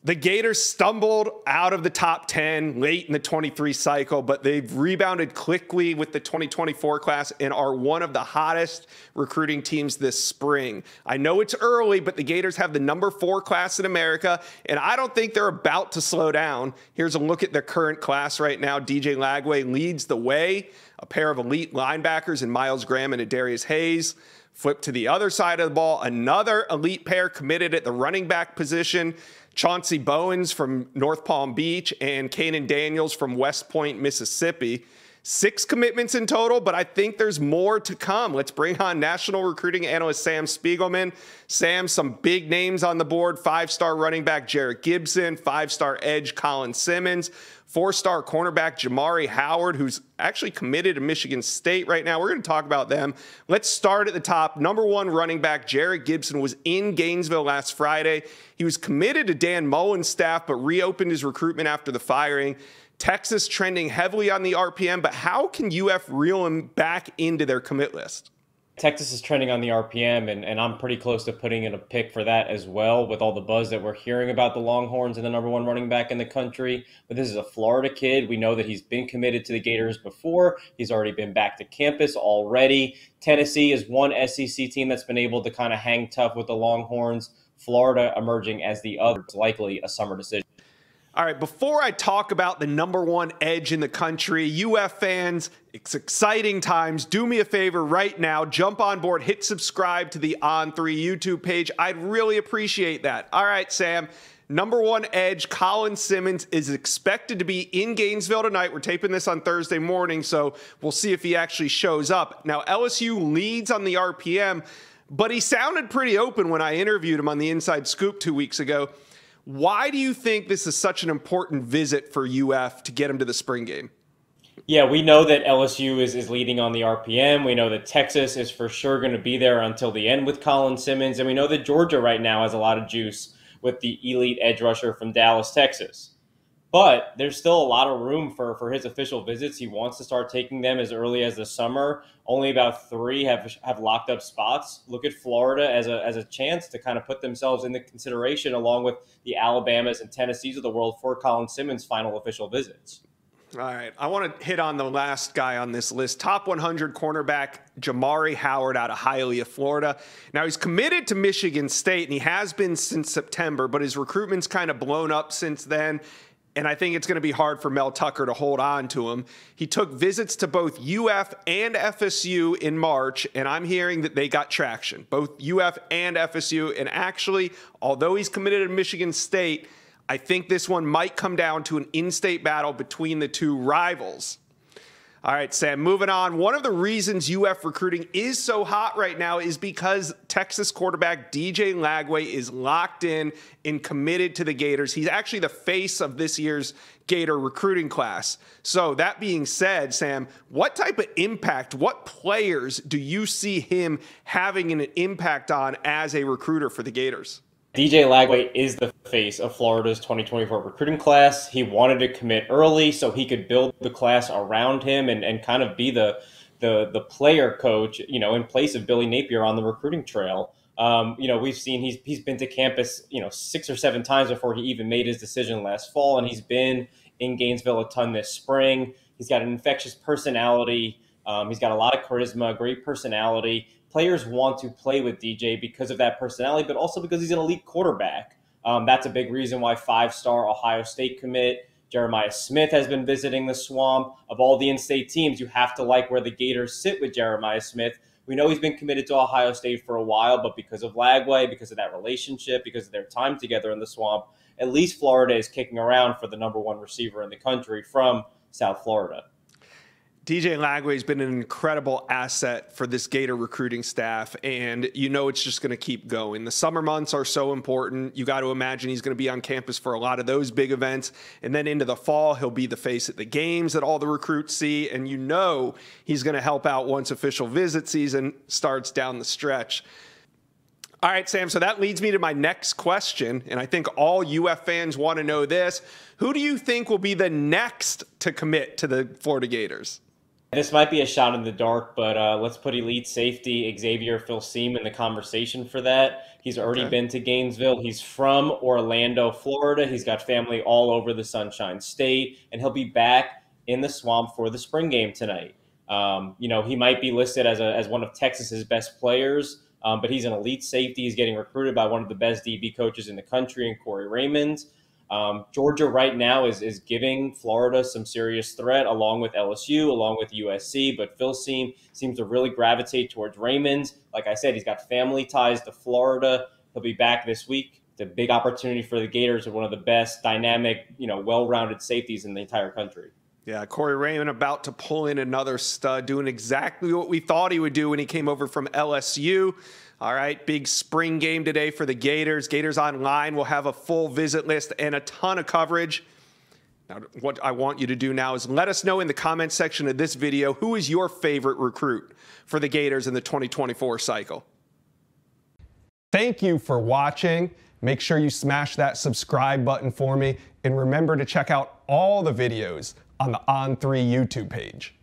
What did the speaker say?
The Gators stumbled out of the top 10 late in the 23 cycle, but they've rebounded quickly with the 2024 class and are one of the hottest recruiting teams this spring. I know it's early, but the Gators have the #4 class in America, and I don't think they're about to slow down. Here's a look at their current class right now. DJ Lagway leads the way, a pair of elite linebackers in Miles Graham and Adarius Hayes. Flip to the other side of the ball, another elite pair committed at the running back position. Chauncey Bowens from North Palm Beach and Kanan Daniels from West Point, Mississippi. 6 commitments in total, but I think there's more to come. Let's bring on national recruiting analyst Sam Spiegelman. Sam, some big names on the board. 5-star running back Jarrett Gibson, 5-star edge Colin Simmons, 4-star cornerback Jamari Howard, who's actually committed to Michigan State right now. We're going to talk about them. Let's start at the top. #1 running back Jarrett Gibson was in Gainesville last Friday. He was committed to Dan Mullen's staff, but reopened his recruitment after the firing. Texas trending heavily on the RPM, but how can UF reel him back into their commit list? Texas is trending on the RPM, and I'm pretty close to putting in a pick for that as well with all the buzz that we're hearing about the Longhorns and the #1 running back in the country. But this is a Florida kid. We know that he's been committed to the Gators before. He's already been back to campus already. Tennessee is one SEC team that's been able to kind of hang tough with the Longhorns. Florida emerging as the other, likely a summer decision. All right, before I talk about the #1 edge in the country, UF fans, it's exciting times. Do me a favor right now. Jump on board, hit subscribe to the On3 YouTube page. I'd really appreciate that. All right, Sam. #1 edge, Colin Simmons, is expected to be in Gainesville tonight. We're taping this on Thursday morning, so we'll see if he actually shows up. Now, LSU leads on the RPM, but he sounded pretty open when I interviewed him on the Inside Scoop 2 weeks ago. Why do you think this is such an important visit for UF to get him to the spring game? Yeah, we know that LSU is leading on the RPM. We know that Texas is for sure going to be there until the end with Colin Simmons. And we know that Georgia right now has a lot of juice with the elite edge rusher from Dallas, Texas. But there's still a lot of room for his official visits. He wants to start taking them as early as the summer. Only about 3 have locked up spots. Look at Florida as a chance to kind of put themselves into consideration along with the Alabamas and Tennessees of the world for Colin Simmons' final official visits. All right, I want to hit on the last guy on this list. Top 100 cornerback Jamari Howard out of Hialeah, Florida. Now, he's committed to Michigan State, and he has been since September, but his recruitment's kind of blown up since then. And I think it's going to be hard for Mel Tucker to hold on to him. He took visits to both UF and FSU in March, and I'm hearing that they got traction, both UF and FSU. And actually, although he's committed to Michigan State, I think this one might come down to an in-state battle between the two rivals. All right, Sam, moving on. One of the reasons UF recruiting is so hot right now is because Texas quarterback DJ Lagway is locked in and committed to the Gators. He's actually the face of this year's Gator recruiting class. So that being said, Sam, what type of impact, what players do you see him having an impact on as a recruiter for the Gators? DJ Lagway is the face of Florida's 2024 recruiting class. He wanted to commit early so he could build the class around him and kind of be the player coach, in place of Billy Napier on the recruiting trail. We've seen he's been to campus, 6 or 7 times before he even made his decision last fall, and he's been in Gainesville a ton this spring. He's got an infectious personality. He's got a lot of charisma, great personality. Players want to play with DJ because of that personality, but also because he's an elite quarterback. That's a big reason why 5-star Ohio State commit Jeremiah Smith has been visiting the Swamp. Of all the in-state teams, you have to like where the Gators sit with Jeremiah Smith. We know he's been committed to Ohio State for a while, but because of Lagway, because of that relationship, because of their time together in the Swamp, at least Florida is kicking around for the #1 receiver in the country from South Florida. DJ Lagway has been an incredible asset for this Gator recruiting staff, and it's just going to keep going. The summer months are so important. You got to imagine he's going to be on campus for a lot of those big events, and then into the fall, he'll be the face at the games that all the recruits see, and he's going to help out once official visit season starts down the stretch. All right, Sam, so that leads me to my next question, and I think all UF fans want to know this. Who do you think will be the next to commit to the Florida Gators? this might be a shot in the dark, but let's put elite safety Xavier Filsaime in the conversation for that. He's already been to Gainesville. He's from Orlando, Florida. He's got family all over the Sunshine State, and he'll be back in the Swamp for the spring game tonight. He might be listed as one of Texas's best players, but he's an elite safety. He's getting recruited by one of the best DB coaches in the country, in Corey Raymond. Georgia right now is giving Florida some serious threat, along with LSU, along with USC. But Filsaime seems to really gravitate towards Raymond. Like I said, he's got family ties to Florida. He'll be back this week. It's a big opportunity for the Gators, of one of the best dynamic, well-rounded safeties in the entire country. Yeah, Corey Raymond about to pull in another stud, doing exactly what we thought he would do when he came over from LSU. All right, big spring game today for the Gators. Gators Online will have a full visit list and a ton of coverage. Now, what I want you to do now is let us know in the comment section of this video, who is your favorite recruit for the Gators in the 2024 cycle? Thank you for watching. Make sure you smash that subscribe button for me. And remember to check out all the videos on the On3 YouTube page.